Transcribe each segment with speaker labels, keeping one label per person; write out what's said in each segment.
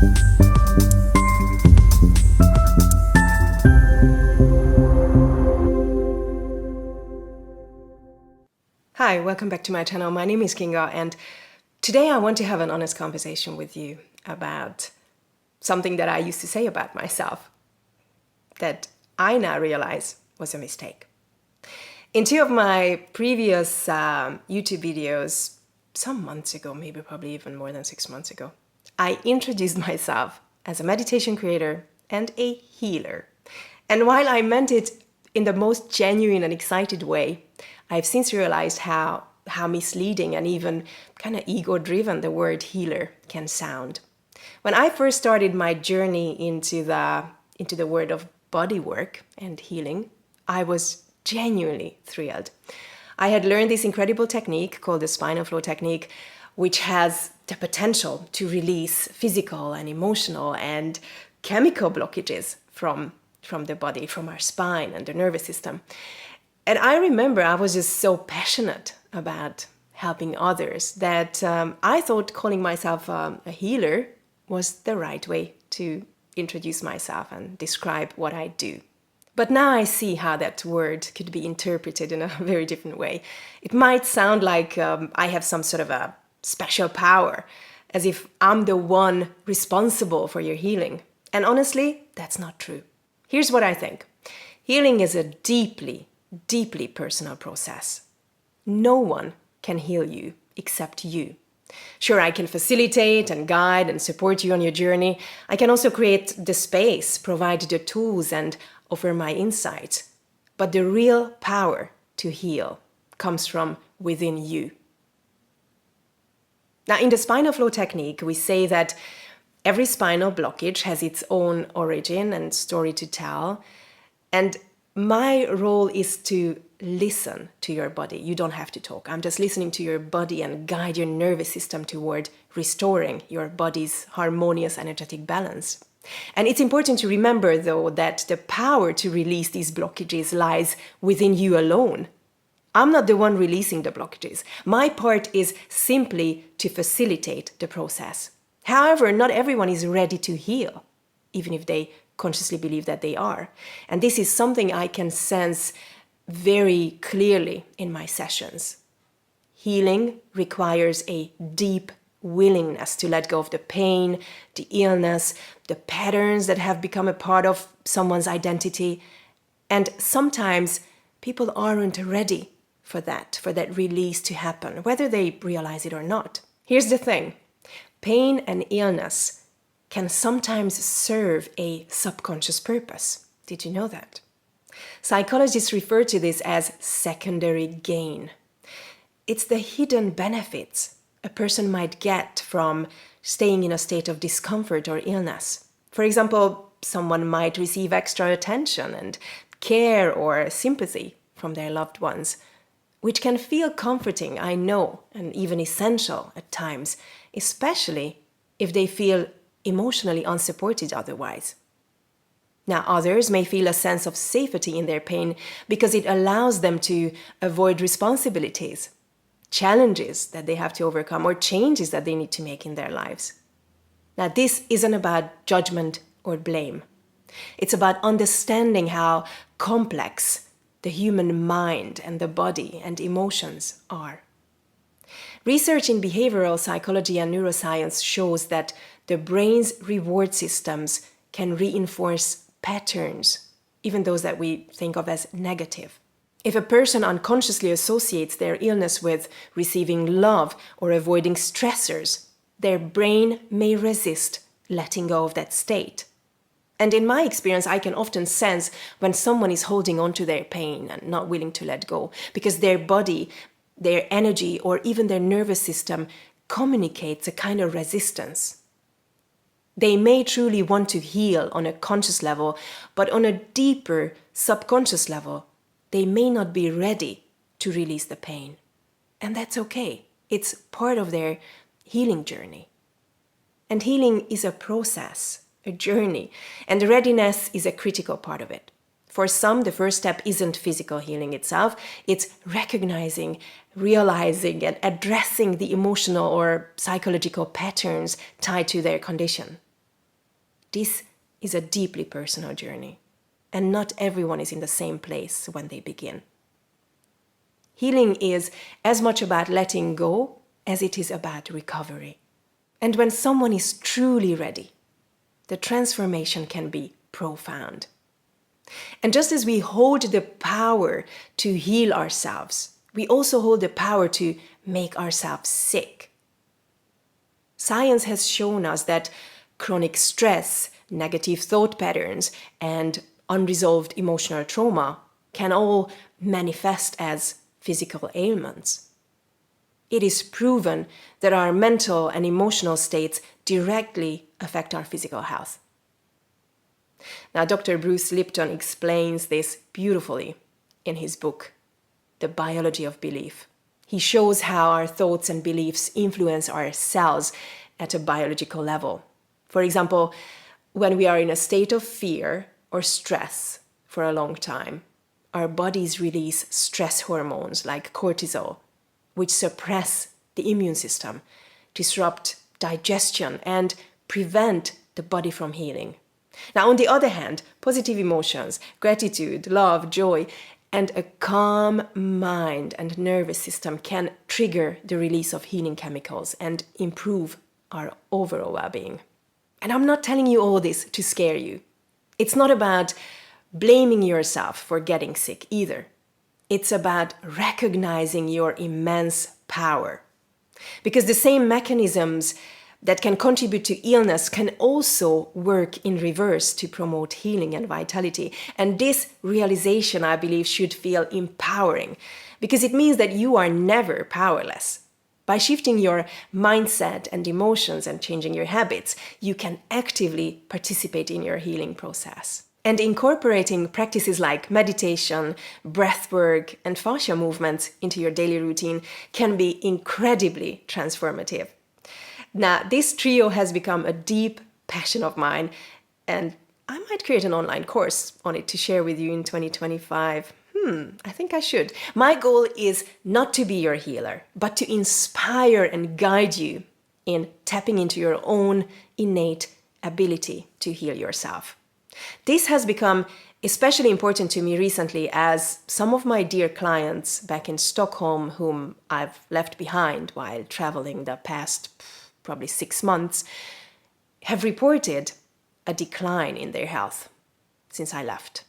Speaker 1: Hi, welcome back to my channel. My name is Kinga, and today I want to have an honest conversation with you about something that I used to say about myself that I now realize was a mistake. In two of my previous YouTube videos, some months ago, maybe probably even more than 6 months ago, I introduced myself as a meditation creator and a healer. And while I meant it in the most genuine and excited way, I've since realized how misleading and even kind of ego-driven the word healer can sound. When I first started my journey into the world of body work and healing, I was genuinely thrilled. I had learned this incredible technique called the spinal flow technique, which has the potential to release physical and emotional and chemical blockages from the body, from our spine and the nervous system. And I remember I was just so passionate about helping others that I thought calling myself a healer was the right way to introduce myself and describe what I do. But now I see how that word could be interpreted in a very different way. It might sound like I have some sort of a special power, as if I'm the one responsible for your healing. And honestly, that's not true. Here's what I think. Healing is a deeply personal process. No one can heal you except you. Sure, I can facilitate and guide and support you on your journey. I can also create the space, provide the tools, and offer my insights. But the real power to heal comes from within you. Now, in the spinal flow technique, we say that every spinal blockage has its own origin and story to tell. And my role is to listen to your body. You don't have to talk. I'm just listening to your body and guide your nervous system toward restoring your body's harmonious energetic balance. And it's important to remember, though, that the power to release these blockages lies within you alone. I'm not the one releasing the blockages. My part is simply to facilitate the process. However, not everyone is ready to heal, even if they consciously believe that they are. And this is something I can sense very clearly in my sessions. Healing requires a deep willingness to let go of the pain, the illness, the patterns that have become a part of someone's identity. And sometimes people aren't ready for that release to happen, whether they realize it or not. Here's the thing. Pain and illness can sometimes serve a subconscious purpose. Did you know that? Psychologists refer to this as secondary gain. It's the hidden benefits a person might get from staying in a state of discomfort or illness. For example, someone might receive extra attention and care or sympathy from their loved ones, which can feel comforting, I know, and even essential at times, especially if they feel emotionally unsupported otherwise. Now, others may feel a sense of safety in their pain because it allows them to avoid responsibilities, challenges that they have to overcome, or changes that they need to make in their lives. Now, this isn't about judgment or blame. It's about understanding how complex the human mind and the body and emotions are. Research in behavioral psychology and neuroscience shows that the brain's reward systems can reinforce patterns, even those that we think of as negative. If a person unconsciously associates their illness with receiving love or avoiding stressors, their brain may resist letting go of that state. And in my experience, I can often sense when someone is holding on to their pain and not willing to let go, because their body, their energy, or even their nervous system communicates a kind of resistance. They may truly want to heal on a conscious level, but on a deeper subconscious level, they may not be ready to release the pain. And that's okay. It's part of their healing journey. And healing is a process, a journey, and readiness is a critical part of it. For some, the first step isn't physical healing itself, it's recognizing, realizing, and addressing the emotional or psychological patterns tied to their condition. This is a deeply personal journey, and not everyone is in the same place when they begin. Healing is as much about letting go as it is about recovery. And when someone is truly ready, the transformation can be profound. And just as we hold the power to heal ourselves, we also hold the power to make ourselves sick. Science has shown us that chronic stress, negative thought patterns, and unresolved emotional trauma can all manifest as physical ailments. It is proven that our mental and emotional states directly affect our physical health. Now, Dr. Bruce Lipton explains this beautifully in his book, The Biology of Belief. He shows how our thoughts and beliefs influence our cells at a biological level. For example, when we are in a state of fear or stress for a long time, our bodies release stress hormones like cortisol, which suppress the immune system, disrupt digestion, and prevent the body from healing. Now, on the other hand, positive emotions, gratitude, love, joy, and a calm mind and nervous system can trigger the release of healing chemicals and improve our overall well-being. And I'm not telling you all this to scare you. It's not about blaming yourself for getting sick either. It's about recognizing your immense power. Because the same mechanisms that can contribute to illness can also work in reverse to promote healing and vitality. And this realization, I believe, should feel empowering because it means that you are never powerless. By shifting your mindset and emotions and changing your habits, you can actively participate in your healing process. And incorporating practices like meditation, breathwork, and fascia movements into your daily routine can be incredibly transformative. Now, this trio has become a deep passion of mine, and I might create an online course on it to share with you in 2025. I think I should. My goal is not to be your healer, but to inspire and guide you in tapping into your own innate ability to heal yourself. This has become especially important to me recently as some of my dear clients back in Stockholm, whom I've left behind while traveling the past probably 6 months, have reported a decline in their health since I left.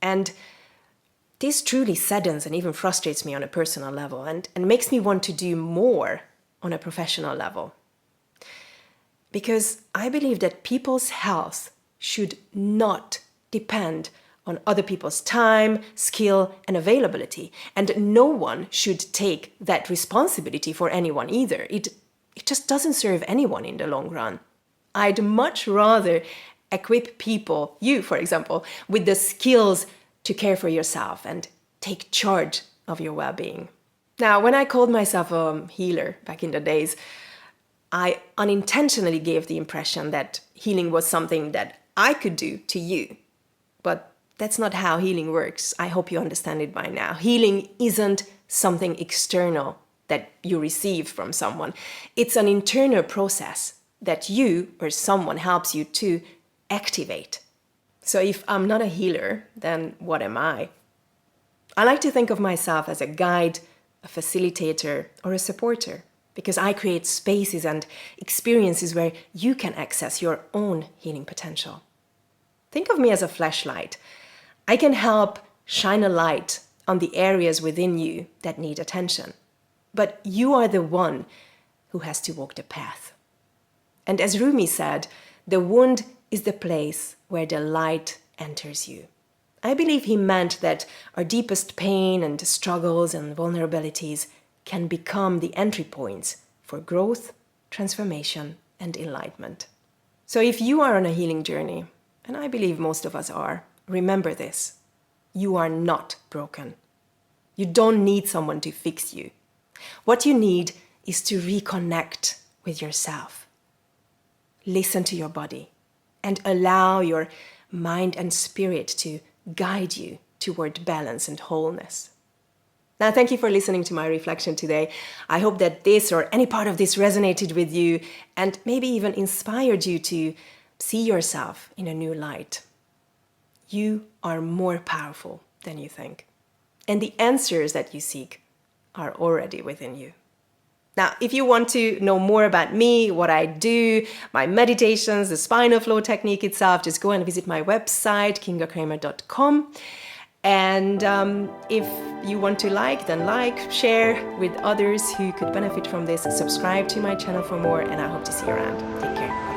Speaker 1: And this truly saddens and even frustrates me on a personal level and makes me want to do more on a professional level. Because I believe that people's health should not depend on other people's time, skill, and availability. And no one should take that responsibility for anyone either. It just doesn't serve anyone in the long run. I'd much rather equip people, you for example, with the skills to care for yourself and take charge of your well-being. Now, when I called myself a healer back in the days, I unintentionally gave the impression that healing was something that I could do to you. But that's not how healing works. I hope you understand it by now. Healing isn't something external that you receive from someone. It's an internal process that you or someone helps you to activate. So if I'm not a healer, then what am I? I like to think of myself as a guide, a facilitator, or a supporter, because I create spaces and experiences where you can access your own healing potential. Think of me as a flashlight. I can help shine a light on the areas within you that need attention. But you are the one who has to walk the path. And as Rumi said, the wound is the place where the light enters you. I believe he meant that our deepest pain and struggles and vulnerabilities can become the entry points for growth, transformation, and enlightenment. So if you are on a healing journey, and I believe most of us are, remember this: you are not broken. You don't need someone to fix you. What you need is to reconnect with yourself. Listen to your body and allow your mind and spirit to guide you toward balance and wholeness. Now, thank you for listening to my reflection today. I hope that this or any part of this resonated with you and maybe even inspired you to see yourself in a new light. You are more powerful than you think. And the answers that you seek are already within you. Now, if you want to know more about me, what I do, my meditations, the spinal flow technique itself, just go and visit my website, kingakremer.com. And if you want to then like, share with others who could benefit from this, subscribe to my channel for more, and I hope to see you around. Take care.